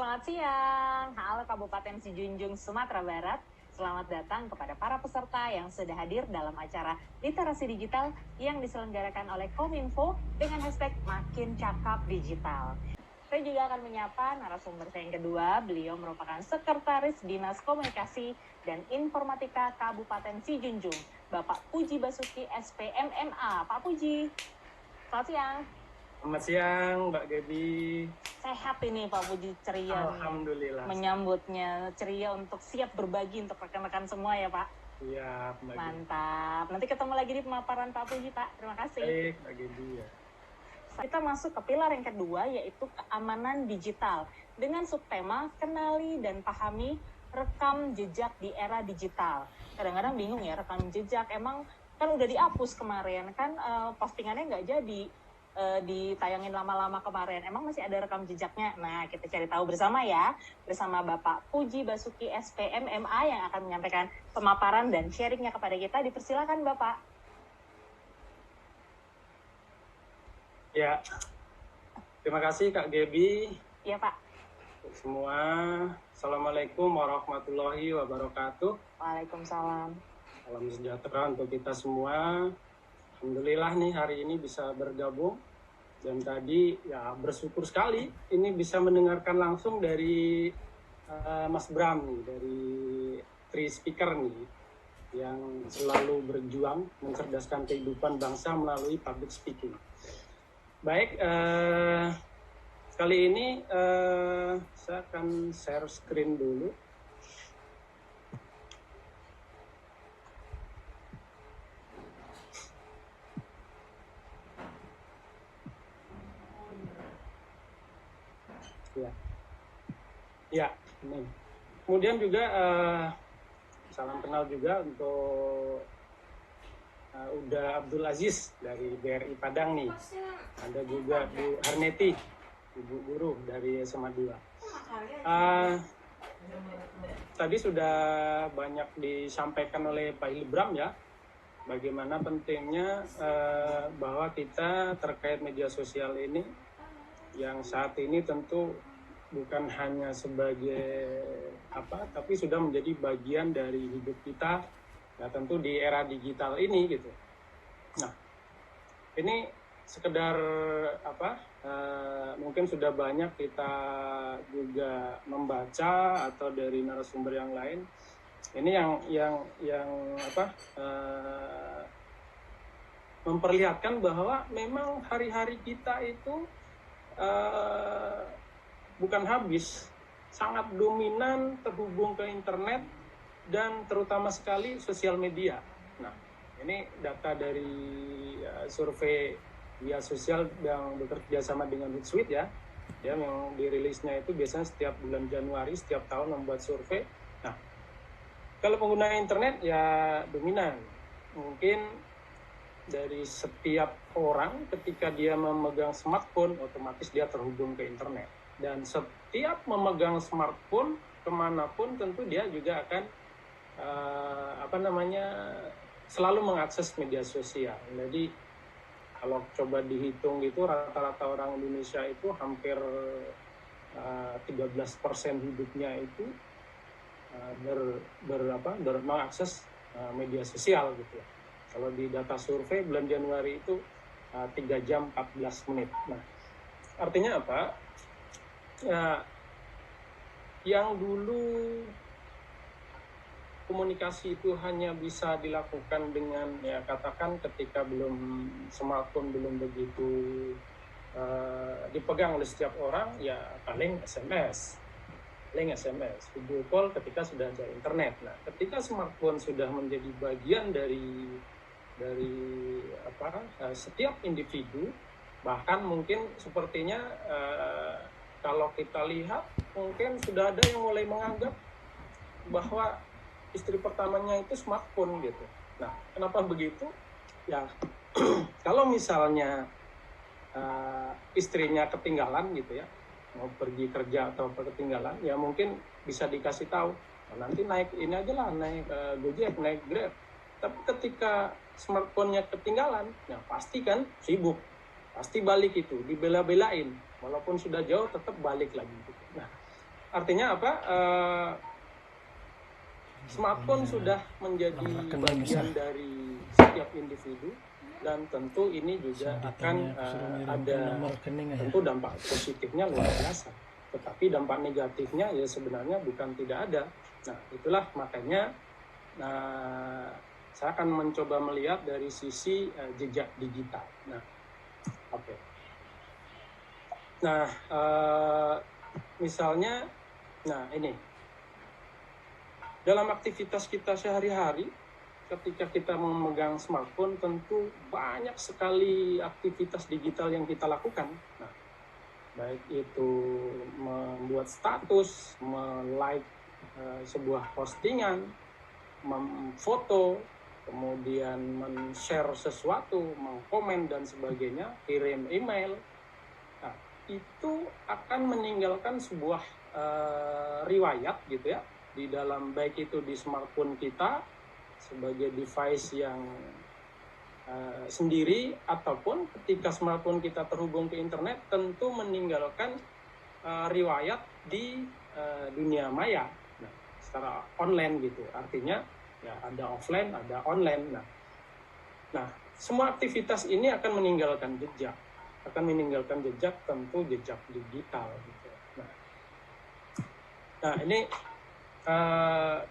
Selamat siang. Halo Kabupaten Sijunjung, Sumatera Barat. Selamat datang kepada para peserta yang sudah hadir dalam acara literasi digital yang diselenggarakan oleh Kominfo dengan hashtag Makin Cakap Digital. Saya juga akan menyapa narasumber saya yang kedua. Beliau merupakan Sekretaris Dinas Komunikasi dan Informatika Kabupaten Sijunjung, Bapak Puji Basuki SPMMA. Pak Puji, selamat siang. Selamat siang, Mbak Gaby. Sehat ini Pak Puji, ceria. Alhamdulillah. Menyambutnya ceria untuk siap berbagi untuk rekan-rekan semua ya Pak. Iya, Mbak Gaby. Mantap. Nanti ketemu lagi di pemaparan Pak Puji Pak. Terima kasih. Baik, Mbak Gaby ya. Kita masuk ke pilar yang kedua, yaitu keamanan digital. Dengan subtema kenali dan pahami rekam jejak di era digital. Kadang-kadang bingung ya, rekam jejak emang kan udah dihapus kemarin kan, postingannya nggak jadi ditayangin lama-lama kemarin. Emang masih ada rekam jejaknya? Nah, kita cari tahu bersama ya, bersama Bapak Puji Basuki SPMMA yang akan menyampaikan pemaparan dan sharingnya kepada kita. Dipersilakan Bapak. Ya, terima kasih Kak Gaby. Iya Pak. Semua, Assalamualaikum warahmatullahi wabarakatuh. Waalaikumsalam. Salam sejahtera untuk kita semua. Alhamdulillah nih hari ini bisa bergabung. Dan tadi ya bersyukur sekali ini bisa mendengarkan langsung dari Mas Bram nih, dari Tri Speaker nih, yang selalu berjuang mencerdaskan kehidupan bangsa melalui public speaking. Baik, kali ini saya akan share screen dulu. Ya, ini. Kemudian juga salam kenal juga untuk Uda Abdul Aziz dari BRI Padang nih. Ada juga Bu Harneti, Ibu Guru dari SMA 2. Tadi sudah banyak disampaikan oleh Pak Hilbram ya, bagaimana pentingnya bahwa kita terkait media sosial ini yang saat ini tentu bukan hanya sebagai tapi sudah menjadi bagian dari hidup kita, ya tentu di era digital ini gitu. Nah, ini sekedar mungkin sudah banyak kita juga membaca atau dari narasumber yang lain. Ini yang memperlihatkan bahwa memang hari-hari kita itu bukan habis, sangat dominan terhubung ke internet dan terutama sekali sosial media. Nah, ini data dari survei via sosial yang bekerja sama dengan Hootsuite ya. Dia yang dirilisnya itu biasanya setiap bulan Januari, setiap tahun membuat survei. Nah, kalau pengguna internet ya dominan. Mungkin dari setiap orang ketika dia memegang smartphone, otomatis dia terhubung ke internet. Dan setiap memegang smartphone kemanapun tentu dia juga akan selalu mengakses media sosial. Jadi kalau coba dihitung gitu rata-rata orang Indonesia itu hampir 13% hidupnya itu mengakses media sosial gitu ya. Kalau di data survei bulan Januari itu 3 jam 14 menit. Nah, artinya apa? Ya, yang dulu komunikasi itu hanya bisa dilakukan dengan ya katakan ketika smartphone belum begitu dipegang oleh setiap orang, ya paling SMS, video call ketika sudah ada internet. Nah, ketika smartphone sudah menjadi bagian dari setiap individu, bahkan mungkin sepertinya kalau kita lihat mungkin sudah ada yang mulai menganggap bahwa istri pertamanya itu smartphone gitu. Nah, kenapa begitu? Ya, kalau misalnya istrinya ketinggalan gitu ya, mau pergi kerja atau ketinggalan, ya mungkin bisa dikasih tahu, nanti naik ini aja lah, naik Gojek, naik Grab. Tapi ketika smartphone-nya ketinggalan, ya pasti kan sibuk, pasti balik itu, dibela-belain. Walaupun sudah jauh tetap balik lagi gitu. Nah, artinya apa? Smartphone sudah menjadi bagian dari setiap individu, dan tentu ini juga akan ada tentu dampak positifnya luar biasa, tetapi dampak negatifnya ya sebenarnya bukan tidak ada. Nah, itulah makanya saya akan mencoba melihat dari sisi jejak digital. Nah, oke. Nah, misalnya, nah ini dalam aktivitas kita sehari-hari, ketika kita memegang smartphone, tentu banyak sekali aktivitas digital yang kita lakukan. Nah, baik itu membuat status, like sebuah postingan, memfoto, kemudian men-share sesuatu, mengkomen dan sebagainya, kirim email. Nah, itu akan meninggalkan sebuah riwayat gitu ya, di dalam baik itu di smartphone kita sebagai device yang sendiri, ataupun ketika smartphone kita terhubung ke internet tentu meninggalkan riwayat di dunia maya, nah, secara online gitu. Artinya ya ada offline, ada online. Nah, semua aktivitas ini akan meninggalkan jejak, tentu jejak digital gitu. Nah ini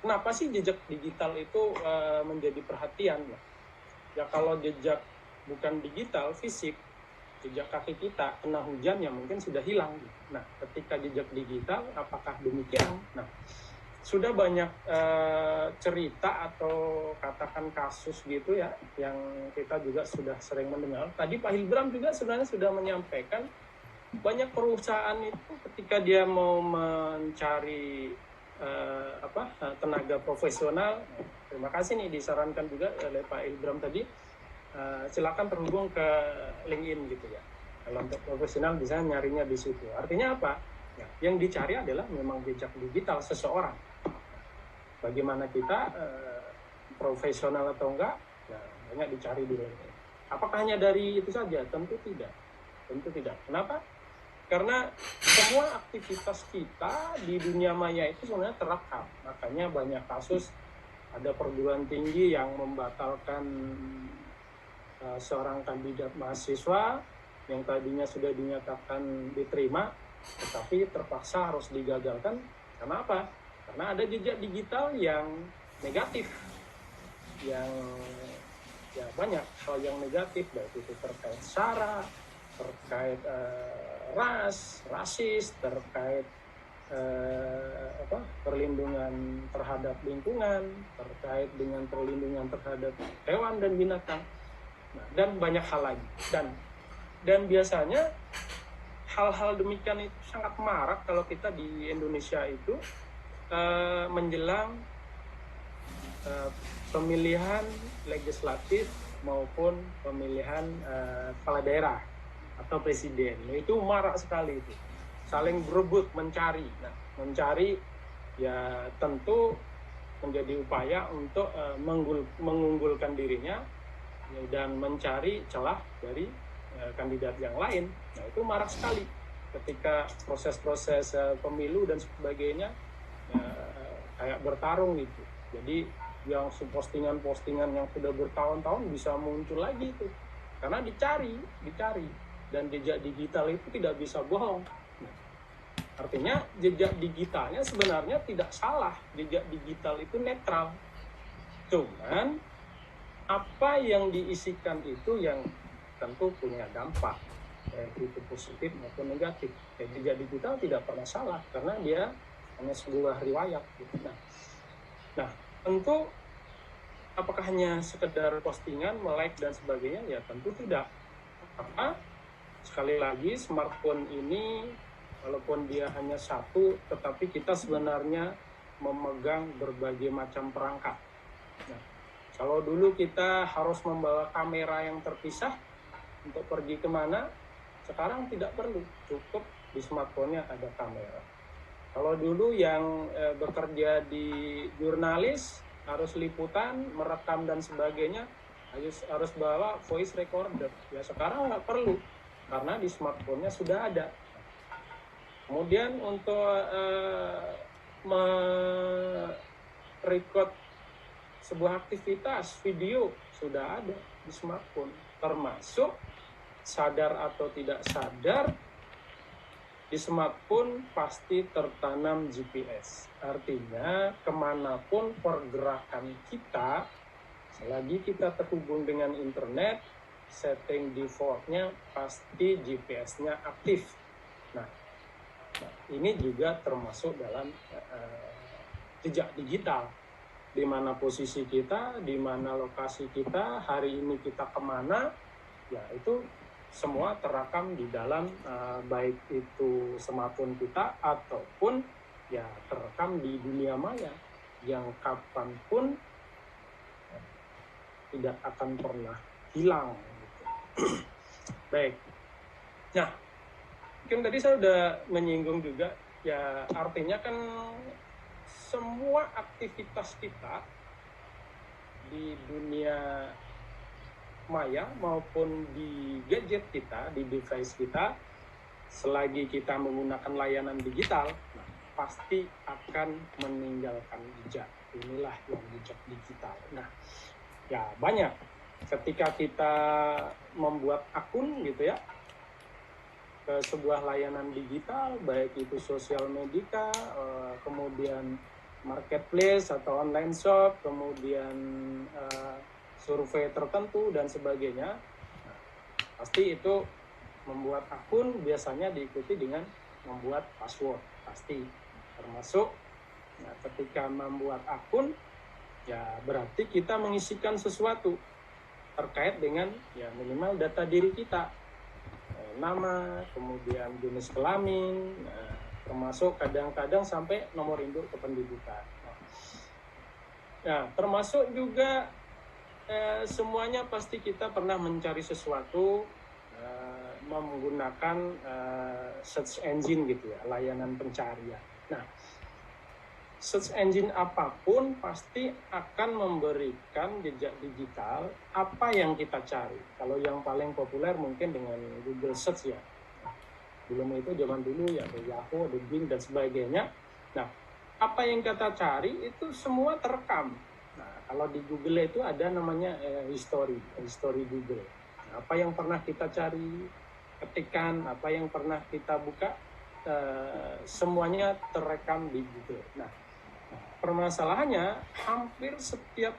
kenapa sih jejak digital itu menjadi perhatian? Ya kalau jejak bukan digital, fisik, jejak kaki kita kena hujan ya mungkin sudah hilang. Nah, ketika jejak digital, apakah demikian? Nah, sudah banyak cerita atau katakan kasus gitu ya, yang kita juga sudah sering mendengar. Tadi Pak Hilbram juga sebenarnya sudah menyampaikan, banyak perusahaan itu ketika dia mau mencari tenaga profesional, terima kasih nih disarankan juga oleh Pak Ilbram tadi, silakan terhubung ke LinkedIn gitu ya. Kalau untuk profesional bisa nyarinya di situ. Artinya apa? Ya, yang dicari adalah memang jejak digital seseorang. Bagaimana kita profesional atau enggak? Nah, banyak dicari di LinkedIn. Apakah hanya dari itu saja? Tentu tidak. Kenapa? Karena semua aktivitas kita di dunia maya itu sebenarnya terekam. Makanya banyak kasus ada perguruan tinggi yang membatalkan seorang kandidat mahasiswa yang tadinya sudah dinyatakan diterima, tetapi terpaksa harus digagalkan. Karena apa? Karena ada jejak digital yang negatif, yang ya banyak hal yang negatif, baik itu terkait SARA, terkait rasis, terkait perlindungan terhadap lingkungan, terkait dengan perlindungan terhadap hewan dan binatang, nah, dan banyak hal lagi. Dan biasanya hal-hal demikian itu sangat marak kalau kita di Indonesia itu menjelang pemilihan legislatif maupun pemilihan kepala daerah atau presiden. Itu marak sekali itu, saling berebut mencari. Nah, mencari ya tentu menjadi upaya untuk mengunggulkan dirinya ya, dan mencari celah dari kandidat yang lain. Nah, itu marak sekali ketika proses-proses pemilu dan sebagainya kayak bertarung gitu. Jadi yang postingan-postingan yang sudah bertahun-tahun bisa muncul lagi itu karena dicari. Dan jejak digital itu tidak bisa bohong. Artinya jejak digitalnya sebenarnya tidak salah. Jejak digital itu netral. Cuman apa yang diisikan itu yang tentu punya dampak, baik itu positif maupun negatif. Jejak digital tidak pernah salah karena dia hanya sebuah riwayat. Nah, tentu apakah hanya sekedar postingan, like dan sebagainya? Ya tentu tidak. Karena sekali lagi smartphone ini walaupun dia hanya satu, tetapi kita sebenarnya memegang berbagai macam perangkat. Nah, kalau dulu kita harus membawa kamera yang terpisah untuk pergi kemana, sekarang tidak perlu, cukup di smartphone-nya ada kamera. Kalau dulu yang bekerja di jurnalis harus liputan, merekam dan sebagainya, harus bawa voice recorder. Ya sekarang nggak perlu, karena di smartphone-nya sudah ada. Kemudian untuk merecord sebuah aktivitas video sudah ada di smartphone, termasuk sadar atau tidak sadar di smartphone pasti tertanam GPS. Artinya kemanapun pergerakan kita, selagi kita terhubung dengan internet, setting defaultnya pasti GPS-nya aktif. Nah, ini juga termasuk dalam jejak digital. Di mana posisi kita, di mana lokasi kita, hari ini kita kemana, ya itu semua terekam di dalam baik itu smartphone kita ataupun ya terekam di dunia maya yang kapanpun tidak akan pernah hilang. Baik, nah mungkin tadi saya sudah menyinggung juga, ya artinya kan semua aktivitas kita di dunia maya maupun di gadget kita, di device kita, selagi kita menggunakan layanan digital, pasti akan meninggalkan jejak. Inilah yang jejak digital. Nah, ya banyak. Ketika kita membuat akun gitu ya, ke sebuah layanan digital, baik itu sosial media, kemudian marketplace atau online shop, kemudian survei tertentu dan sebagainya. Nah, pasti itu membuat akun biasanya diikuti dengan membuat password, pasti termasuk. Nah, ketika membuat akun, ya berarti kita mengisikan sesuatu terkait dengan ya minimal data diri kita, nama, kemudian jenis kelamin, termasuk kadang-kadang sampai nomor induk kependudukan. Nah, termasuk juga semuanya pasti kita pernah mencari sesuatu menggunakan search engine gitu ya, layanan pencarian. Nah, search engine apapun pasti akan memberikan jejak digital apa yang kita cari. Kalau yang paling populer mungkin dengan Google Search ya. Belum itu zaman dulu ya ada Yahoo, ada Bing dan sebagainya. Nah, apa yang kita cari itu semua terekam. Nah, kalau di Google itu ada namanya history Google. Nah, apa yang pernah kita cari, ketikan, apa yang pernah kita buka, semuanya terekam di Google. Nah, permasalahannya hampir setiap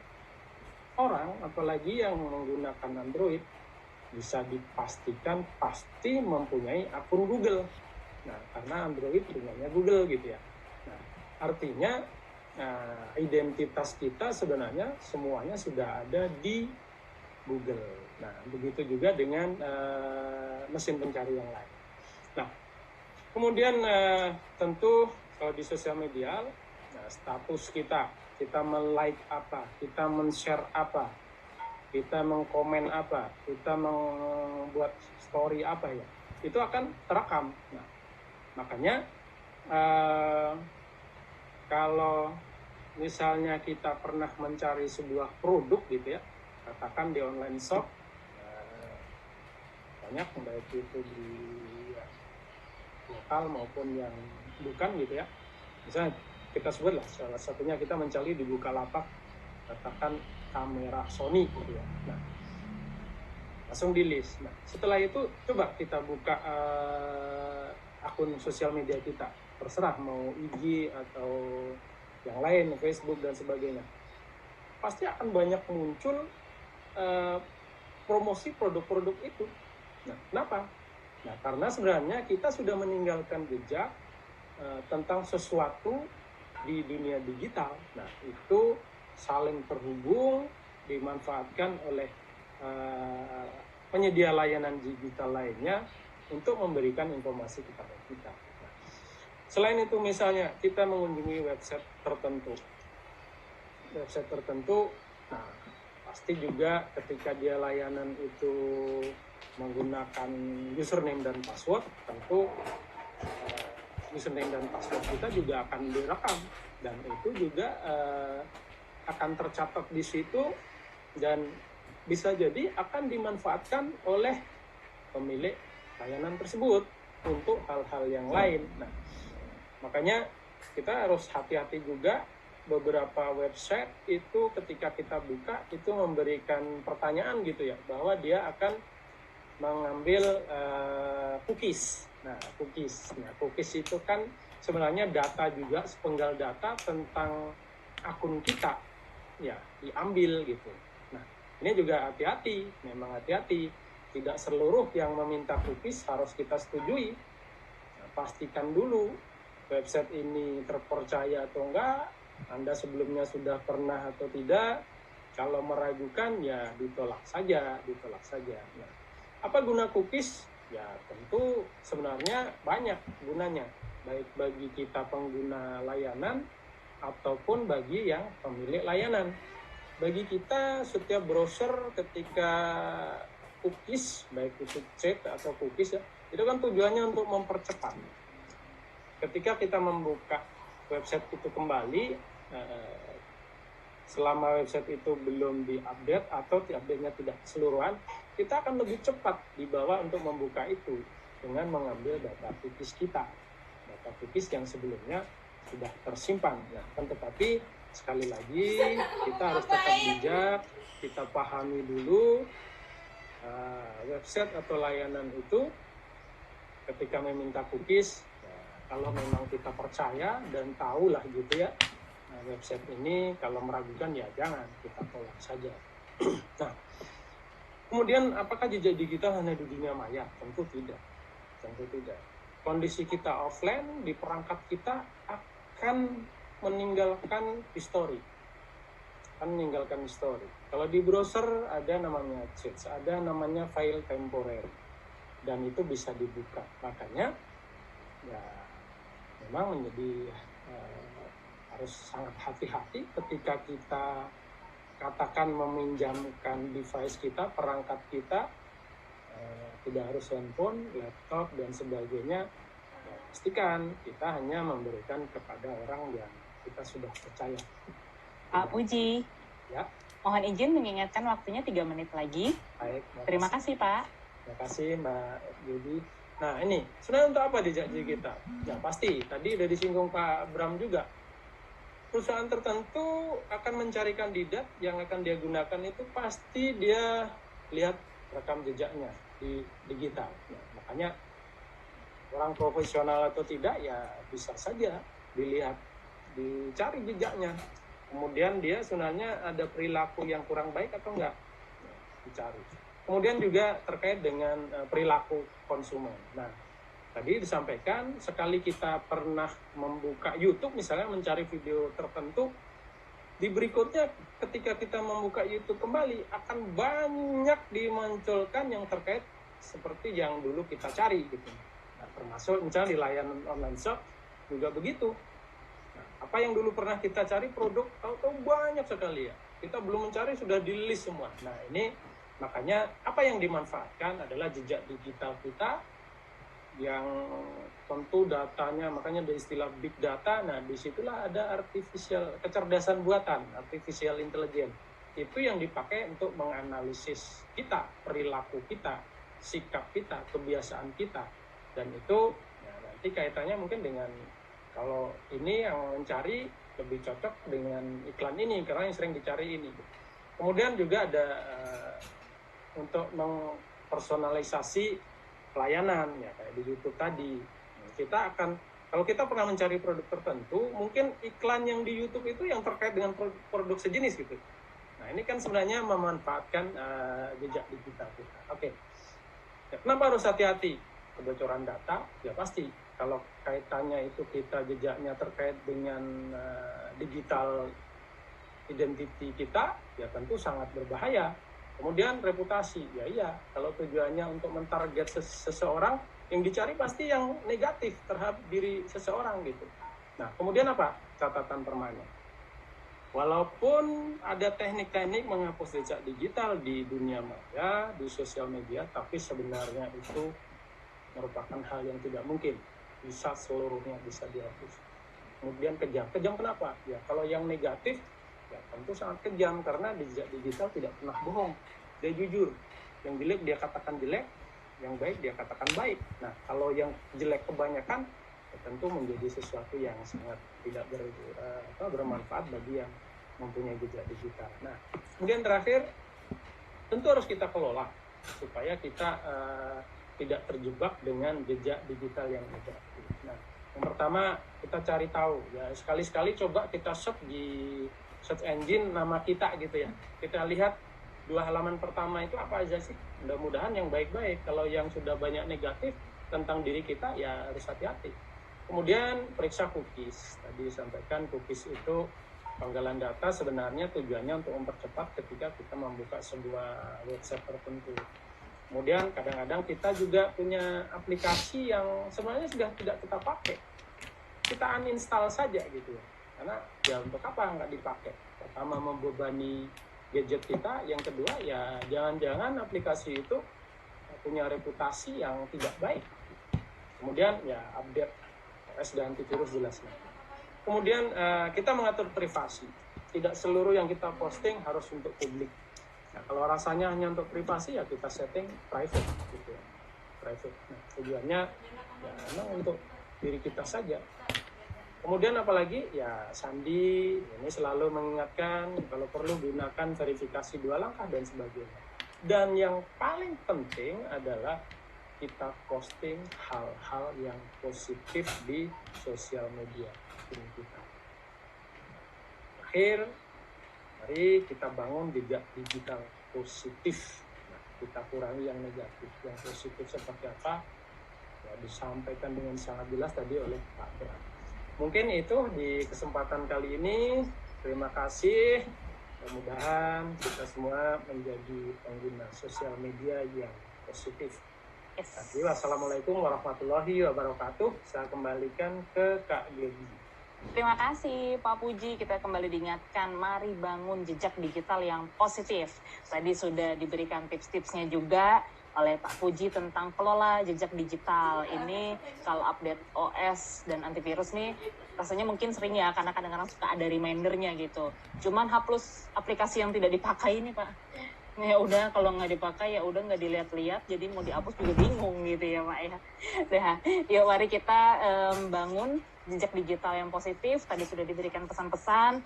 orang, apalagi yang menggunakan Android, bisa dipastikan pasti mempunyai akun Google. Nah, karena Android punyanya Google gitu ya. Nah, artinya identitas kita sebenarnya semuanya sudah ada di Google. Nah, begitu juga dengan mesin pencari yang lain. Nah, kemudian tentu kalau di sosial media, status kita men-like apa, kita men-share apa, kita mengkomen apa, kita membuat story apa ya, itu akan terekam. Nah, makanya kalau misalnya kita pernah mencari sebuah produk gitu ya, katakan di online shop, banyak baik itu di lokal maupun yang bukan gitu ya. Misalnya kita sebutlah salah satunya kita mencari di Bukalapak, katakan kamera Sony gitu ya. Nah, langsung di list. Nah, setelah itu coba kita buka akun sosial media kita, terserah mau IG atau yang lain, Facebook dan sebagainya. Pasti akan banyak muncul promosi produk-produk itu. Nah, kenapa? Nah, karena sebenarnya kita sudah meninggalkan jejak tentang sesuatu di dunia digital. Nah, itu saling terhubung, dimanfaatkan oleh penyedia layanan digital lainnya untuk memberikan informasi kepada kita. Nah, selain itu misalnya kita mengunjungi website tertentu, nah pasti juga ketika dia layanan itu menggunakan username dan password, tentu username dan password kita juga akan direkam dan itu juga akan tercatat di situ dan bisa jadi akan dimanfaatkan oleh pemilik layanan tersebut untuk hal-hal yang lain. Nah, Makanya kita harus hati-hati juga, beberapa website itu ketika kita buka itu memberikan pertanyaan gitu ya, bahwa dia akan mengambil cookies. Nah, cookies itu kan sebenarnya data juga, sepenggal data tentang akun kita ya diambil gitu. Nah, ini juga hati-hati, memang hati-hati. Tidak seluruh yang meminta cookies harus kita setujui. Nah, pastikan dulu website ini terpercaya atau enggak, Anda sebelumnya sudah pernah atau tidak. Kalau meragukan ya ditolak saja. Nah, apa guna cookies? Ya tentu sebenarnya banyak gunanya, baik bagi kita pengguna layanan ataupun bagi yang pemilik layanan. Bagi kita setiap browser ketika cookies, baik itu chat atau cookies ya, itu kan tujuannya untuk mempercepat. Ketika kita membuka website itu kembali, selama website itu belum diupdate atau update-nya tidak keseluruhan, kita akan lebih cepat dibawa untuk membuka itu dengan mengambil data cookies kita, data cookies yang sebelumnya sudah tersimpan. Nah, kan tetapi sekali lagi kita harus tetap bijak, kita pahami dulu website atau layanan itu ketika meminta cookies. Kalau memang kita percaya dan tahulah gitu ya, website ini kalau meragukan ya jangan, kita tolak saja. Nah, kemudian apakah jejak digital hanya di dunia maya? Tentu tidak. Kondisi kita offline di perangkat kita akan meninggalkan histori. Kalau di browser ada namanya chat, ada namanya file temporary, dan itu bisa dibuka. Makanya ya memang menjadi harus sangat hati-hati ketika kita katakan meminjamkan device kita, perangkat kita, tidak harus handphone, laptop, dan sebagainya. Ya, pastikan kita hanya memberikan kepada orang yang kita sudah percaya. Pak Puji, ya. Mohon izin mengingatkan waktunya 3 menit lagi. Baik, terima kasih Pak. Terima kasih Mbak Yudi. Nah ini, sebenarnya untuk apa jejak digital? Ya pasti, tadi udah disinggung Pak Bram juga. Perusahaan tertentu akan mencari kandidat yang akan dia gunakan itu pasti dia lihat rekam jejaknya di digital. Nah, makanya orang profesional atau tidak ya bisa saja dilihat, dicari jejaknya. Kemudian dia sebenarnya ada perilaku yang kurang baik atau enggak, dicari. Kemudian juga terkait dengan perilaku konsumen. Nah, tadi disampaikan sekali kita pernah membuka YouTube misalnya mencari video tertentu, di berikutnya ketika kita membuka YouTube kembali akan banyak dimunculkan yang terkait seperti yang dulu kita cari gitu. Nah, termasuk misalnya di layanan online shop juga begitu. Nah, apa yang dulu pernah kita cari produk tahu-tahu banyak sekali ya. Kita belum mencari sudah di list semua. Nah, ini makanya apa yang dimanfaatkan adalah jejak digital kita yang tentu datanya, makanya ada istilah big data. Nah, disitulah ada kecerdasan buatan, artificial intelligence. Itu yang dipakai untuk menganalisis kita, perilaku kita, sikap kita, kebiasaan kita. Dan itu ya, nanti kaitannya mungkin dengan, kalau ini yang mencari lebih cocok dengan iklan ini, karena yang sering dicari ini. Kemudian juga ada untuk mempersonalisasi pelayanan ya kayak di YouTube tadi. Kita akan, kalau kita pernah mencari produk tertentu, mungkin iklan yang di YouTube itu yang terkait dengan produk sejenis gitu. Nah, ini kan sebenarnya memanfaatkan jejak digital kita. Oke. Ya, kenapa harus hati-hati? Kebocoran data, ya pasti. Kalau kaitannya itu kita jejaknya terkait dengan digital identity kita, ya tentu sangat berbahaya. Kemudian reputasi, ya iya, kalau tujuannya untuk mentarget seseorang, yang dicari pasti yang negatif terhadap diri seseorang gitu. Nah, kemudian apa catatan permainan? Walaupun ada teknik-teknik menghapus jejak digital di dunia maya, di sosial media, tapi sebenarnya itu merupakan hal yang tidak mungkin. Bisa seluruhnya bisa dihapus. Kemudian kejam. Kejam kenapa? Ya kalau yang negatif, ya tentu sangat kejam karena jejak digital tidak pernah bohong. Dia jujur. Yang jelek dia katakan jelek, yang baik dia katakan baik. Nah, kalau yang jelek kebanyakan, tentu menjadi sesuatu yang sangat tidak bermanfaat bagi yang mempunyai jejak digital. Nah, kemudian terakhir, tentu harus kita kelola supaya kita tidak terjebak dengan jejak digital yang negatif. Nah, yang pertama kita cari tahu ya, sekali-sekali coba kita search di search engine nama kita gitu ya. Kita lihat 2 halaman pertama itu apa aja sih. Mudah-mudahan yang baik-baik. Kalau yang sudah banyak negatif tentang diri kita ya harus hati-hati. Kemudian periksa cookies. Tadi disampaikan cookies itu panggalan data sebenarnya tujuannya untuk mempercepat ketika kita membuka sebuah website tertentu. Kemudian kadang-kadang kita juga punya aplikasi yang sebenarnya sudah tidak kita pakai. Kita uninstall saja gitu ya. Karena ya untuk apa nggak dipakai? Pertama membebani gadget kita, yang kedua ya jangan-jangan aplikasi itu punya reputasi yang tidak baik. Kemudian ya update OS dan antivirus jelasnya. Kemudian kita mengatur privasi. Tidak seluruh yang kita posting harus untuk publik. Nah, kalau rasanya hanya untuk privasi ya kita setting private gitu ya. Private. Nah, tujuannya ya memang untuk diri kita saja. Kemudian apalagi ya Sandi ini selalu mengingatkan kalau perlu gunakan verifikasi 2 langkah dan sebagainya. Dan yang paling penting adalah kita posting hal-hal yang positif di sosial media kita. Akhir, mari kita bangun jejak digital positif. Nah, kita kurangi yang negatif. Yang positif seperti apa? Ya, disampaikan dengan sangat jelas tadi oleh Pak Bram. Mungkin itu di kesempatan kali ini. Terima kasih. Mudah-mudahan kita semua menjadi pengguna sosial media yang positif. Jadi, wassalamualaikum warahmatullahi wabarakatuh. Saya kembalikan ke Kak Gedi. Terima kasih Pak Puji, kita kembali diingatkan mari bangun jejak digital yang positif. Tadi sudah diberikan tips-tipsnya juga oleh Pak Puji tentang kelola jejak digital. Ini kalau update OS dan antivirus nih rasanya mungkin sering ya, karena kadang-kadang suka ada remindernya gitu. Cuman hapus aplikasi yang tidak dipakai ini Pak. Ya udah, kalau nggak dipakai ya udah nggak dilihat-lihat, jadi mau dihapus juga bingung gitu ya Pak ya. Nah, yuk mari kita bangun jejak digital yang positif. Tadi sudah diberikan pesan-pesan,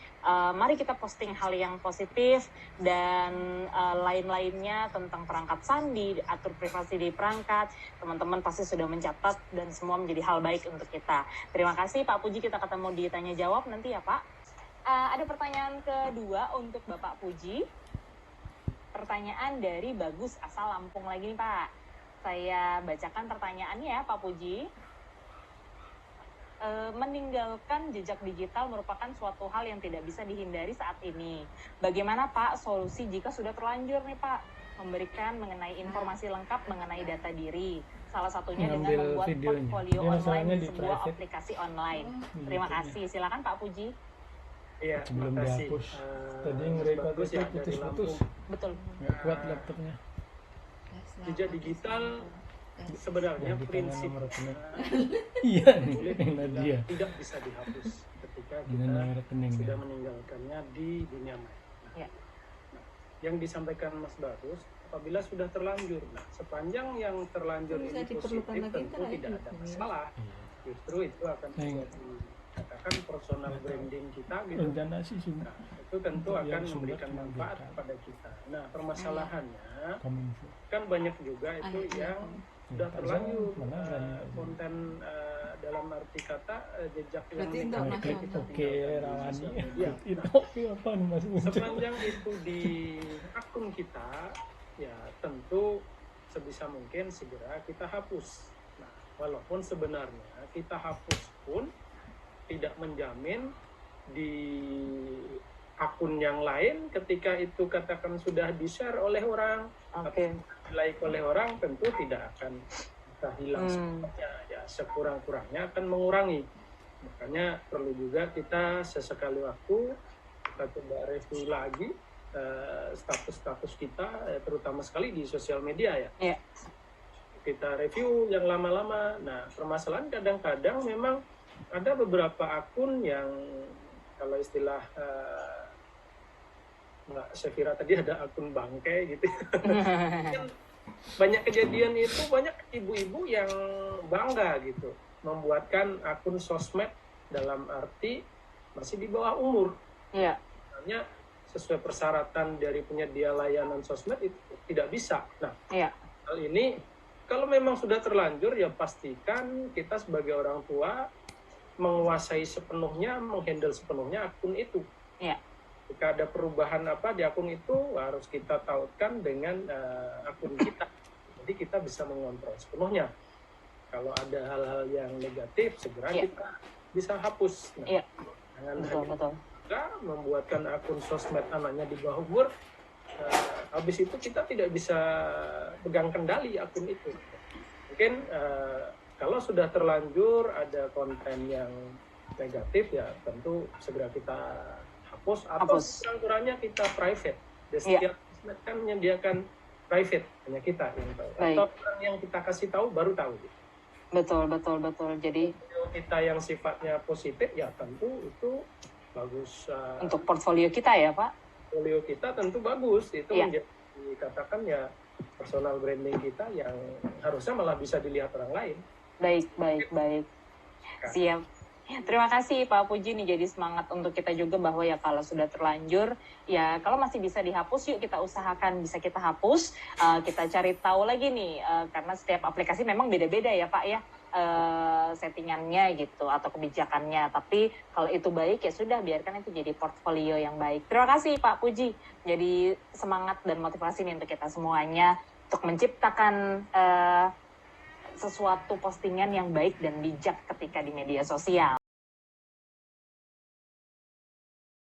mari kita posting hal yang positif dan lain-lainnya tentang perangkat sandi, atur privasi di perangkat. Teman-teman pasti sudah mencatat dan semua menjadi hal baik untuk kita. Terima kasih Pak Puji, kita ketemu di tanya jawab nanti ya Pak. Ada pertanyaan kedua untuk Bapak Puji. Pertanyaan dari Bagus asal Lampung lagi nih Pak. Saya bacakan pertanyaannya ya Pak Puji. Meninggalkan jejak digital merupakan suatu hal yang tidak bisa dihindari saat ini. Bagaimana Pak solusi jika sudah terlanjur nih Pak memberikan mengenai informasi lengkap mengenai data diri? Salah satunya dengan membuat portfolio online di sebuah aplikasi online. Terima kasih. Silakan Pak Puji. Iya, sebelum dihapus. Tadi ngerekord itu putus-putus. Betul. Nggak kuat laptopnya. Jejak digital sebenarnya prinsipnya iya nih, tidak bisa dihapus ketika kita sudah meninggalkannya di dunia maya. Nah, yang disampaikan Mas Bagus, apabila sudah terlanjur, nah sepanjang yang terlanjur ini positif tentu tidak ada masalah. Justru itu akan menjadi katakan personal branding kita gitu. Nah, itu tentu akan memberikan manfaat kepada kita. Nah, permasalahannya kan banyak juga itu yang sudah terlanjur konten dalam arti kata jejak yang negatif itu sepanjang itu di akun kita ya tentu sebisa mungkin segera kita hapus. Nah, walaupun sebenarnya kita hapus pun tidak menjamin di akun yang lain ketika itu katakan sudah di-share oleh orang, like oleh orang, tentu tidak akan bisa hilang semuanya. Ya sekurang-kurangnya akan mengurangi. Makanya perlu juga kita sesekali waktu kita coba review lagi status-status kita, terutama sekali di sosial media ya. Kita review yang lama-lama. Nah, permasalahan kadang-kadang memang ada beberapa akun yang kalau istilah Mbak Syafira tadi ada akun bangke gitu. Banyak kejadian itu, banyak ibu-ibu yang bangga gitu. membuatkan akun sosmed dalam arti masih di bawah umur. Iya. Misalnya sesuai persyaratan dari penyedia layanan sosmed itu tidak bisa. Nah, Iya. hal ini kalau memang sudah terlanjur ya pastikan kita sebagai orang tua menguasai sepenuhnya, menghandle sepenuhnya akun itu. Iya. Jika ada perubahan apa di akun itu harus kita tautkan dengan akun kita. Jadi kita bisa mengontrol sepenuhnya. Kalau ada hal-hal yang negatif segera kita bisa hapus. Nah, Betul. Juga membuatkan akun sosmed anaknya di bawah umur, habis itu kita tidak bisa pegang kendali akun itu. Mungkin kalau sudah terlanjur ada konten yang negatif ya tentu segera kita hapus atau kurang-kurangnya kita private. Setiap sosmed kan menyediakan private, hanya kita yang tahu. Atau orang yang kita kasih tahu baru tahu. Betul. Jadi kita yang sifatnya positif ya tentu itu bagus. Untuk portfolio kita ya Pak? Portfolio kita tentu bagus. Itu dikatakan ya personal branding kita yang harusnya malah bisa dilihat orang lain. Baik. Siap. Terima kasih Pak Puji nih, jadi semangat untuk kita juga bahwa ya kalau sudah terlanjur ya kalau masih bisa dihapus yuk kita usahakan bisa kita hapus. Kita cari tahu lagi nih karena setiap aplikasi memang beda-beda ya Pak ya settingannya gitu atau kebijakannya, tapi kalau itu baik ya sudah biarkan itu jadi portfolio yang baik. Terima kasih Pak Puji, jadi semangat dan motivasi nih untuk kita semuanya untuk menciptakan sesuatu postingan yang baik dan bijak ketika di media sosial.